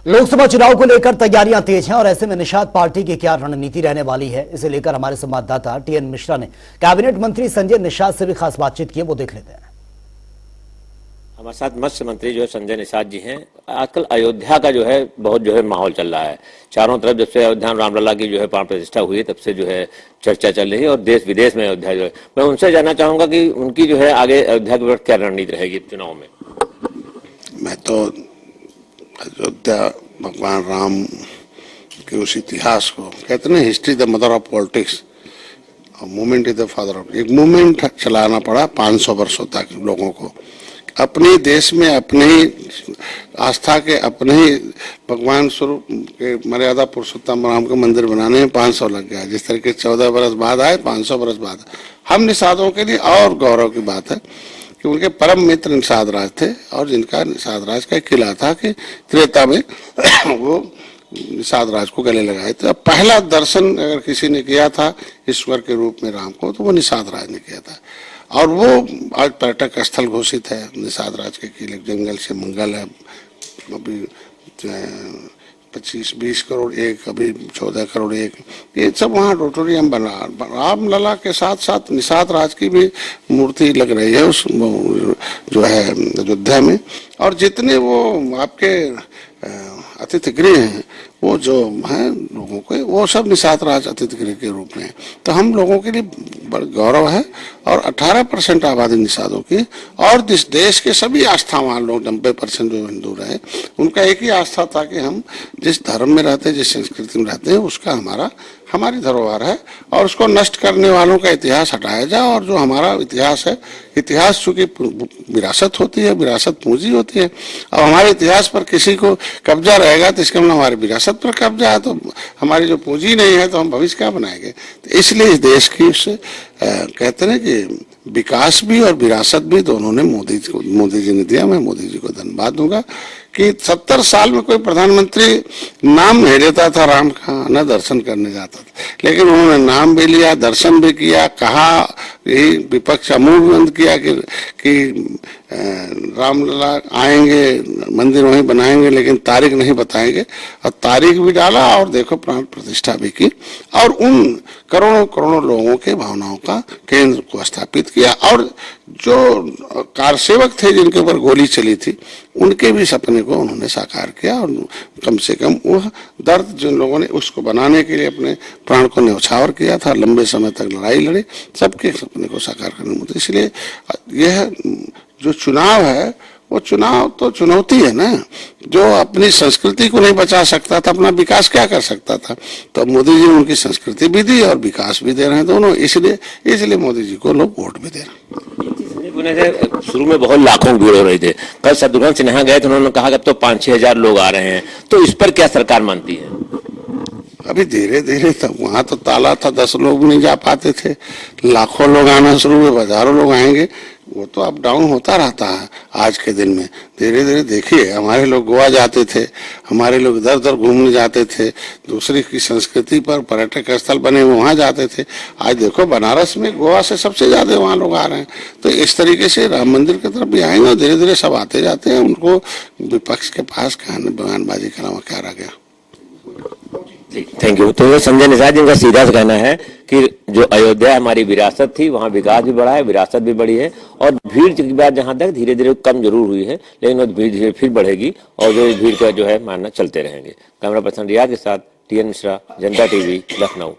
लोकसभा चुनाव को लेकर तैयारियां तेज हैं और ऐसे में निषाद पार्टी की क्या रणनीति रहने वाली है, इसे लेकर हमारे संवाददाता टीएन मिश्रा ने कैबिनेट मंत्री संजय निषाद से भी खास बातचीत की है, वो देख लेते हैं। हमारे साथ मत्स्य मंत्री जो है संजय निषाद जी हैं। आजकल अयोध्या का जो है बहुत जो है माहौल चल रहा है चारों तरफ। जब से अयोध्या में रामलला की जो है प्राण प्रतिष्ठा हुई है तब से जो है चर्चा चल रही है और देश विदेश में अयोध्या जो है। मैं उनसे जानना चाहूंगा कि उनकी जो है आगे अयोध्या के क्या रणनीति रहेगी चुनाव में। मैं तो अयोध्या भगवान राम के उस इतिहास को कहते हैं history the mother of politics और movement is the father of. एक मूवमेंट चलाना पड़ा 500 वर्षों तक लोगों को अपने देश में अपने ही आस्था के अपने ही भगवान स्वरूप के मर्यादा पुरुषोत्तम राम के मंदिर बनाने में 500 लग गया। जिस तरीके 14 बरस बाद आए 500 बरस बाद। हम निषादों के लिए और गौरव की बात है कि उनके परम मित्र निषाद राज थे और जिनका निषाद राज का किला था कि त्रेता में वो निषाद राज को गले लगाए थे। अब पहला दर्शन अगर किसी ने किया था ईश्वर के रूप में राम को तो वो निषाद राज ने किया था और वो आज पर्यटक स्थल घोषित है। निषाद राज के किले जंगल से मंगल है, अभी 25-20 करोड़ एक, अभी 14 करोड़ एक, ये सब वहाँ ऑडिटोरियम बना। रामलला के साथ साथ निषाद राज की भी मूर्ति लग रही है उस जो है अयोध्या में। और जितने वो आपके अतिथि गृह हैं वो जो हैं लोगों के वो सब निषाद राज अतिथि गृह के रूप में। तो हम लोगों के लिए बड़ा गौरव है और 18% आबादी निषादों की और इस देश के सभी आस्थावान लोग 90% जो हिंदू रहे उनका एक ही आस्था था कि हम जिस धर्म में रहते हैं जिस संस्कृति में रहते हैं उसका हमारी धरोहर है और उसको नष्ट करने वालों का इतिहास हटाया जाए। और जो हमारा इतिहास है, इतिहास चूंकि विरासत होती है, विरासत पूंजी होती है। अब हमारे इतिहास पर किसी को कब्जा रहेगा तो इसका मतलब हमारी विरासत पर कब्जा है, तो हमारी जो पूंजी नहीं है तो हम भविष्य क्या बनाएंगे। तो इसलिए इस देश की कहते हैं कि विकास भी और विरासत भी दोनों ने मोदी जी ने दिया। मैं मोदी जी को धन्यवाद दूंगा कि 70 साल में कोई प्रधानमंत्री नाम नहीं लेता था राम का, न दर्शन करने जाता था, लेकिन उन्होंने नाम भी लिया, दर्शन भी किया, कहा यही विपक्ष अमूल बंद किया कि रामलला आएंगे, मंदिर वहीं बनाएंगे, लेकिन तारीख नहीं बताएंगे और तारीख भी डाला और देखो प्राण प्रतिष्ठा भी की और उन करोड़ों करोड़ों लोगों के भावनाओं का केंद्र को स्थापित किया। और जो कारसेवक थे जिनके ऊपर गोली चली थी उनके भी सपने को उन्होंने साकार किया और कम से कम वह दर्द जिन लोगों ने उसको बनाने के लिए अपने प्राण को न्यौछावर किया था, लंबे समय तक लड़ाई लड़े, सबके सपने को साकार करने में। इसलिए यह जो चुनाव है वो चुनाव तो चुनौती है ना। जो अपनी संस्कृति को नहीं बचा सकता था अपना विकास क्या कर सकता था। तो मोदी जी ने उनकी संस्कृति भी दी और विकास भी दे रहे हैं दोनों, इसलिए मोदी जी को लोग वोट भी दे रहे हैं। शुरू में बहुत लाखों भीड़ हो रही थी, कल शत्रुघ्न सिन्हा गए थे, उन्होंने कहा कि अब तो 5-6 हजार लोग आ रहे हैं, तो इस पर क्या सरकार मानती है। अभी धीरे धीरे तब वहां तो ताला था, 10 लोग नहीं जा पाते थे, लाखों लोग आना शुरू हुए, हजारों लोग आएंगे। वो तो अप डाउन होता रहता है आज के दिन में। धीरे धीरे देखिए हमारे लोग गोवा जाते थे, हमारे लोग इधर उधर घूमने जाते थे, दूसरी की संस्कृति पर पर्यटक स्थल बने वहां जाते थे। आज देखो बनारस में गोवा से सबसे ज्यादा वहां लोग आ रहे हैं। तो इस तरीके से राम मंदिर की तरफ भी आएंगे और धीरे धीरे सब आते जाते हैं। उनको विपक्ष के पास बयानबाजी के अलावा क्या रह गया। Thank you. तो संजय निषाद जी का सीधा सा कहना है कि जो अयोध्या हमारी विरासत थी वहाँ विकास भी बढ़ा है, विरासत भी बढ़ी है और भीड़ की बात जहाँ तक धीरे धीरे कम जरूर हुई है, लेकिन वो भीड़ फिर बढ़ेगी और जो भीड़ का जो है मानना चलते रहेंगे। कैमरा पर्सन रियाज के साथ टीएन मिश्रा, जनता टीवी, लखनऊ।